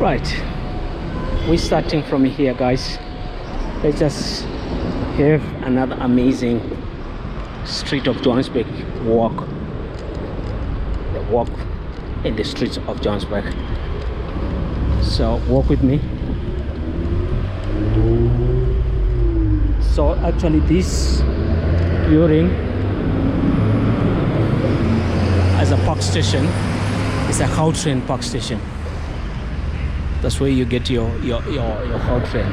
Right, we're starting from here, guys. Let's just have another amazing street of Johannesburg walk. The walk in the streets of Johannesburg. So walk with me. So actually this building as a park station is a Gautrain park station. That's where you get your Gautrain.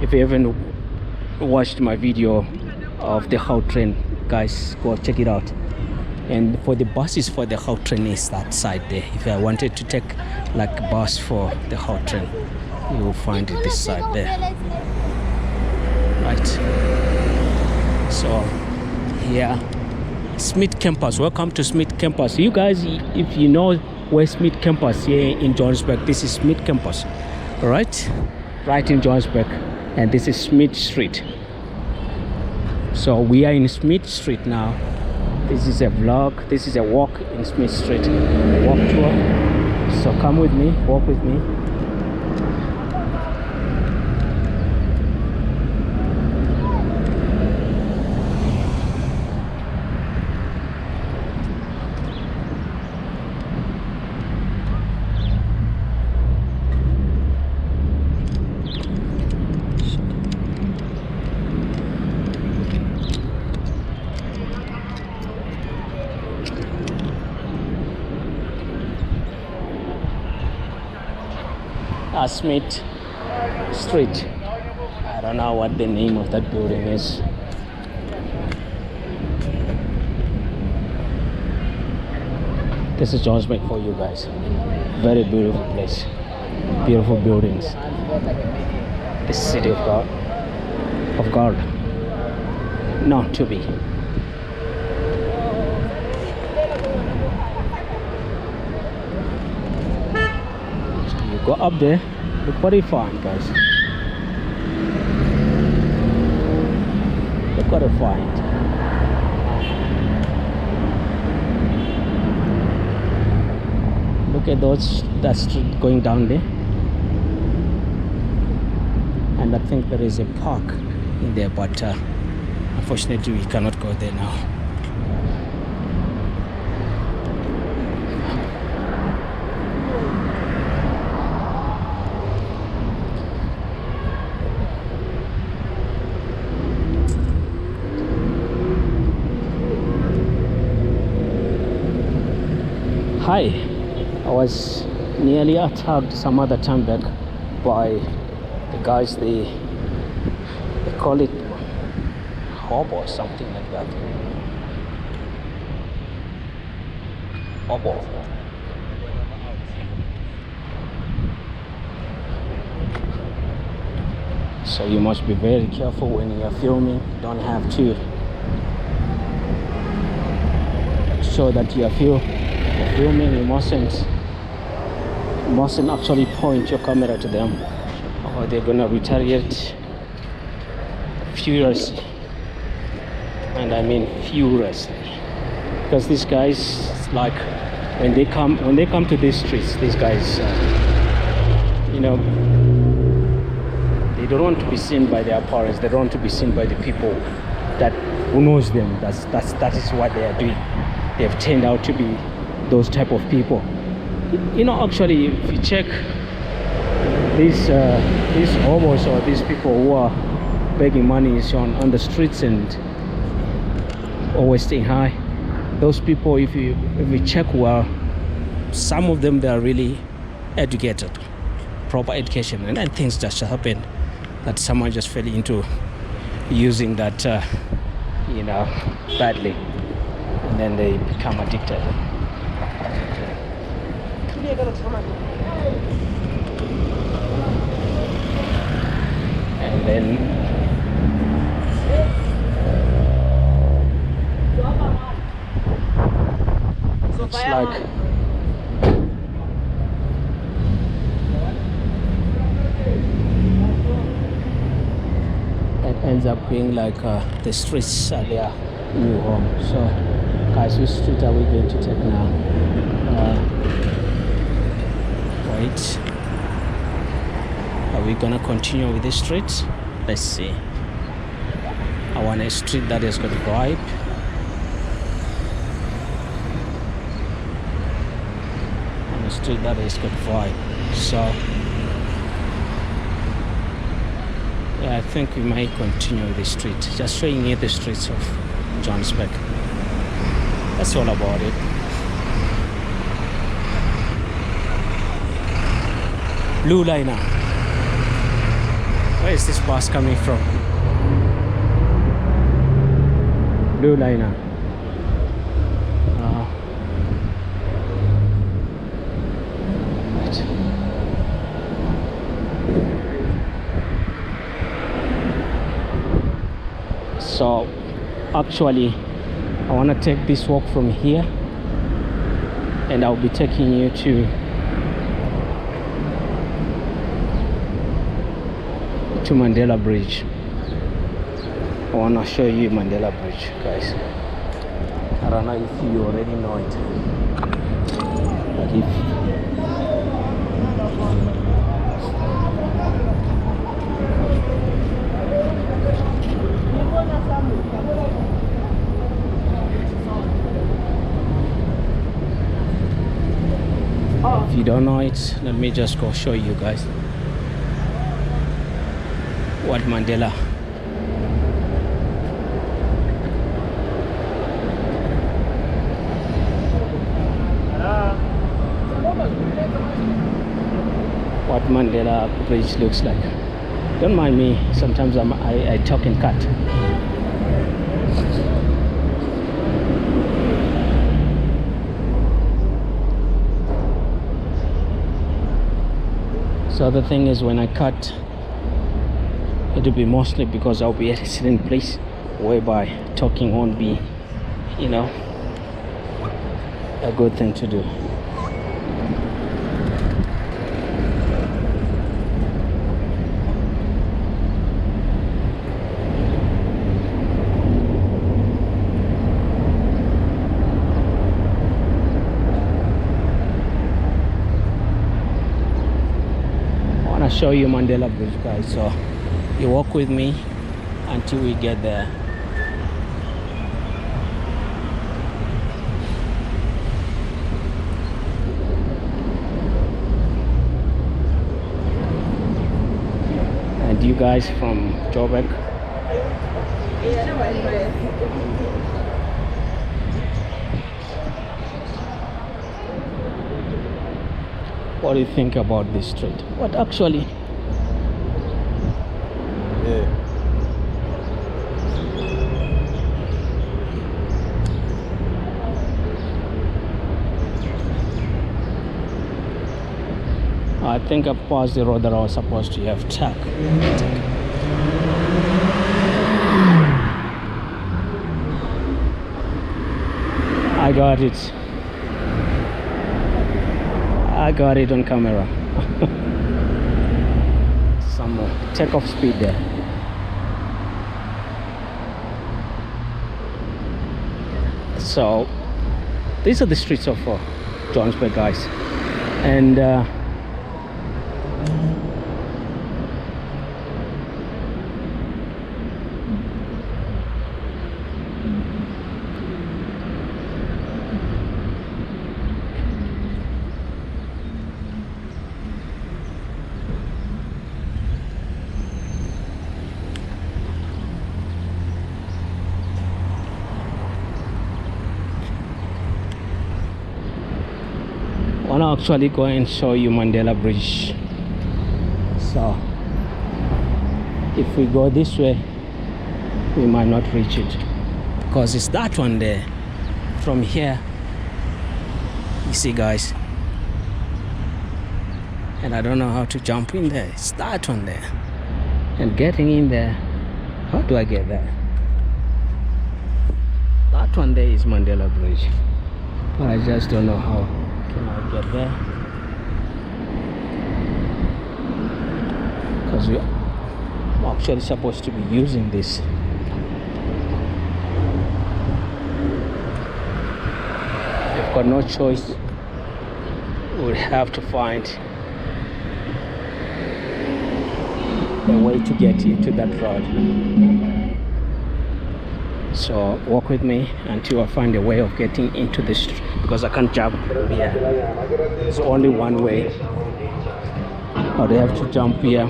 If you haven't watched my video of the Gautrain, guys, go check it out. And for the buses for the Gautrain is that side there. If I wanted to take like a bus for the Gautrain, you will find it this side there. Right. So here, Smith Campus. Welcome to Smith Campus. You guys, if you know where Smith Campus here in Johannesburg, this is Smith Campus. Right in Johannesburg, and this is Smith Street. So we are in Smith Street now. This is a vlog. This is a walk in Smith Street, walk tour. So come with me, walk with me. Smith Street. I don't know what the name of that building is. This is Johannesburg for you guys. Very beautiful place. Beautiful buildings. The city of God. Of God. Not to be. You go up there. Look what you find, guys. Look what I find. Look at that street going down there. And I think there is a park in there, but unfortunately we cannot go there now. Hi, I was nearly attacked some other time back by the guys, they call it hobo or something like that. Hobo. So you must be very careful when you are filming. Don't have to show that you are filming. You mustn't actually point your camera to them, or they're gonna retaliate furiously. And I mean furiously, because these guys, like when they come to these streets, these guys, you know, they don't want to be seen by their parents. They don't want to be seen by the people that who knows them. That is what they are doing. They've turned out to be those type of people. You know, actually, if you check these hobos or these people who are begging money on the streets and always staying high, those people, if you check well, some of them, they are really educated, proper education, and then things just happen that someone just fell into using that you know, badly, and then they become addicted. And then it's like that ends up being like the streets are their new home. So guys, which street are we going to take now? right. Are we gonna continue with this street? Let's see. I want a street that has got vibe. And a street that has got vibe. So yeah, I think we might continue with this street. Just showing you the streets of Johannesburg. That's all about it. Blue liner. Where is this bus coming from? Blue liner. Right. So actually I want to take this walk from here, and I'll be taking you to Mandela Bridge. I want to show you Mandela Bridge, guys. I don't know if you already know it, but if you don't know it, let me just go show you guys what Mandela. What Mandela Bridge looks like. Don't mind me, sometimes I talk and cut. So the thing is, when I cut, it'll be mostly because I'll be at a certain place whereby talking won't be, you know, a good thing to do. Show you Mandela Bridge, guys, so you walk with me until we get there. And you guys from Joburg, what do you think about this street? What actually? Yeah. I think I passed the road that I was supposed to have check. I got it. I got it on camera. Some takeoff speed there. So these are the streets of Johannesburg, guys, and I want to actually go and show you Mandela Bridge. So if we go this way, we might not reach it, because it's that one there. From here, you see, guys, and I don't know how to jump in there. It's that one there, and getting in there, how do I get there? That one there is Mandela Bridge, but I just don't know how can I get there, because we're actually supposed to be using this. We've got no choice. We'll have to find a way to get into that road. So walk with me until I find a way of getting into the street, because I can't jump here. There's only one way. Or they have to jump here.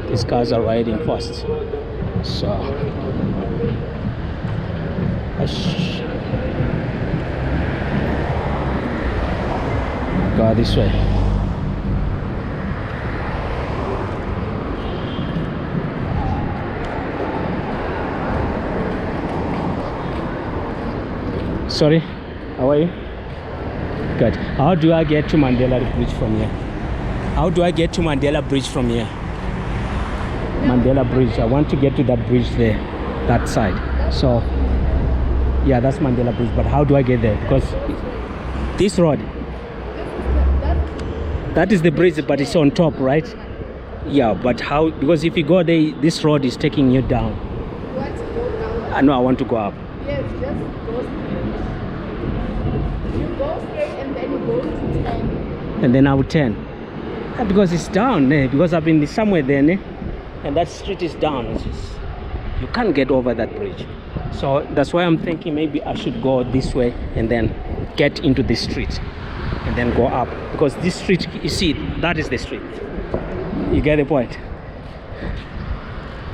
These cars are riding fast. So go this way. Sorry, how are you? Good. How do I get to Mandela Bridge from here? How do I get to Mandela Bridge from here? Mandela Bridge. I want to get to that bridge there, that side. So, yeah, that's Mandela Bridge. But how do I get there? Because this road, that is the bridge, but it's on top, right? Yeah, but how? Because if you go there, this road is taking you down. You want to go down? I know, I want to go up. Yes, just go straight. You go straight and then you go to 10. And then I will turn. Because it's down there. Because I've been somewhere there, and that street is down. It's just, you can't get over that bridge. So that's why I'm thinking maybe I should go this way and then get into this street and then go up. Because this street, you see, that is the street. You get the point?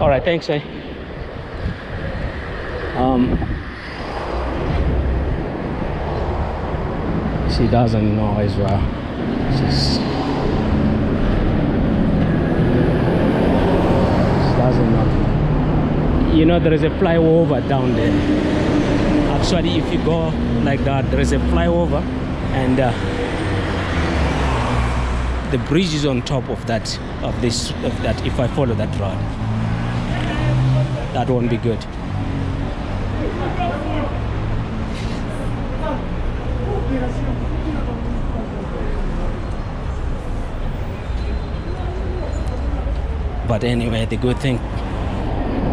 All right, thanks, eh? She doesn't know as well. She doesn't know. You know, there is a flyover down there. Actually, if you go like that, there is a flyover, and the bridge is on top of that. If I follow that road, that won't be good. But anyway, the good thing,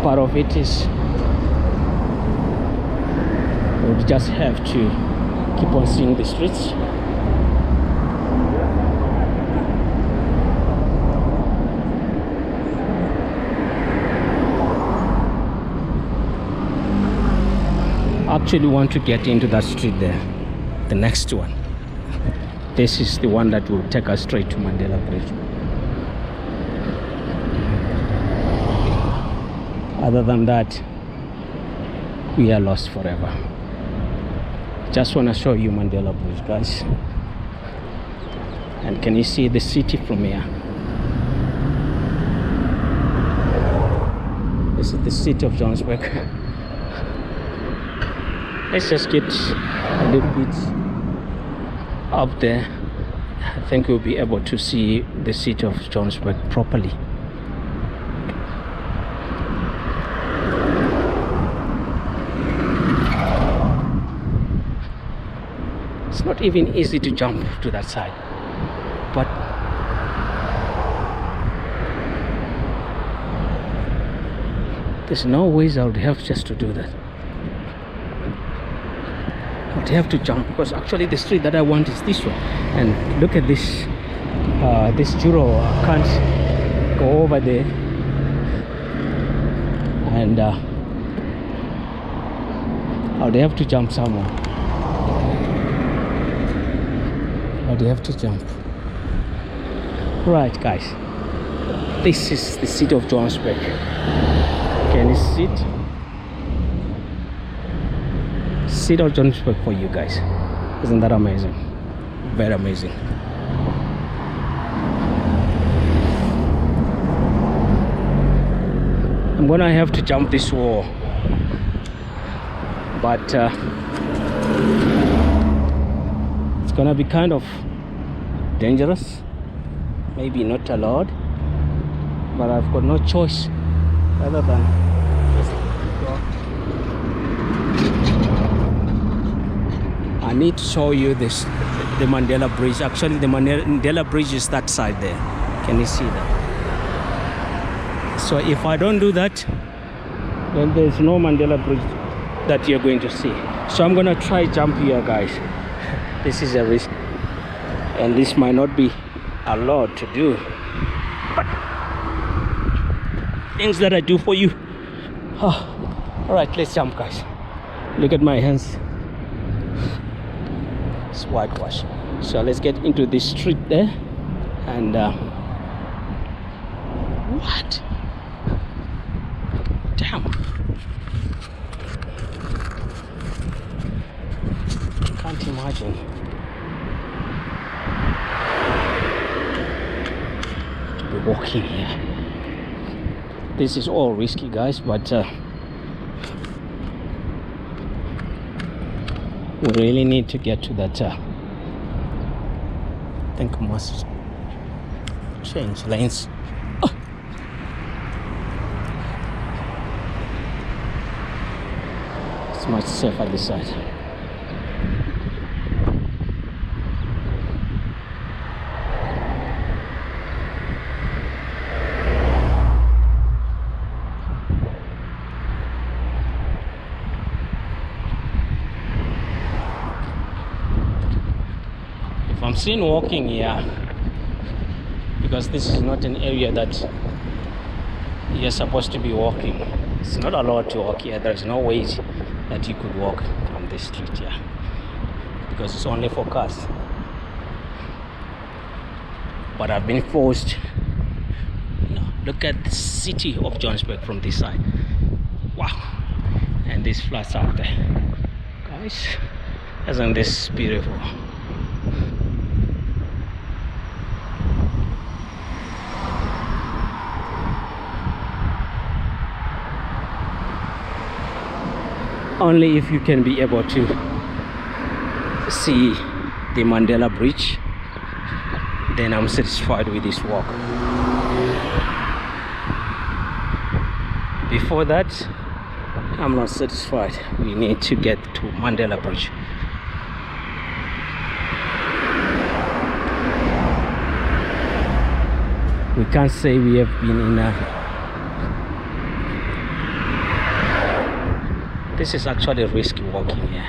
part of it is we just have to keep on seeing the streets. I actually want to get into that street there, the next one. This is the one that will take us straight to Mandela Bridge. Other than that, we are lost forever. Just want to show you Mandela Bridge, guys. And can you see the city from here? This is the city of Johannesburg. Let's just get a little bit up there. I think we'll be able to see the city of Johannesburg properly. It's not even easy to jump to that side, but there's no ways I would have just to do that. I would have to jump, because actually the street that I want is this one. And look at this, this Juro. I can't go over there, and I would have to jump somewhere. They have to jump. Right, guys, this is the city of Johannesburg. Can you see it? City of Johannesburg for you guys. Isn't that amazing? Very amazing. I'm gonna have to jump this wall, but it's gonna be kind of dangerous, maybe not allowed, but I've got no choice other than just go. I need to show you this, the Mandela Bridge. Actually, the Mandela Bridge is that side there. Can you see that? So if I don't do that, then there's no Mandela Bridge that you're going to see. So I'm gonna try jump here, guys. This is a risk, and this might not be a lot to do, but things that I do for you. All right, let's jump, guys. Look at my hands. It's whitewash. So let's get into this street there. And what? Damn. Can't imagine. To be walking here. This is all risky, guys, but we really need to get to that. I think we must change lanes. It's much safer this side. I'm seen walking here because this is not an area that you're supposed to be walking. It's not allowed to walk here. There's no way that you could walk from this street here because it's only for cars. But I've been forced. Look at the city of Johannesburg from this side. Wow. And these flats out there, guys. Isn't this beautiful? Only if you can be able to see the Mandela Bridge, then I'm satisfied with this walk. Before that, I'm not satisfied. We need to get to Mandela Bridge. We can't say we have been in a... This is actually risky walking here.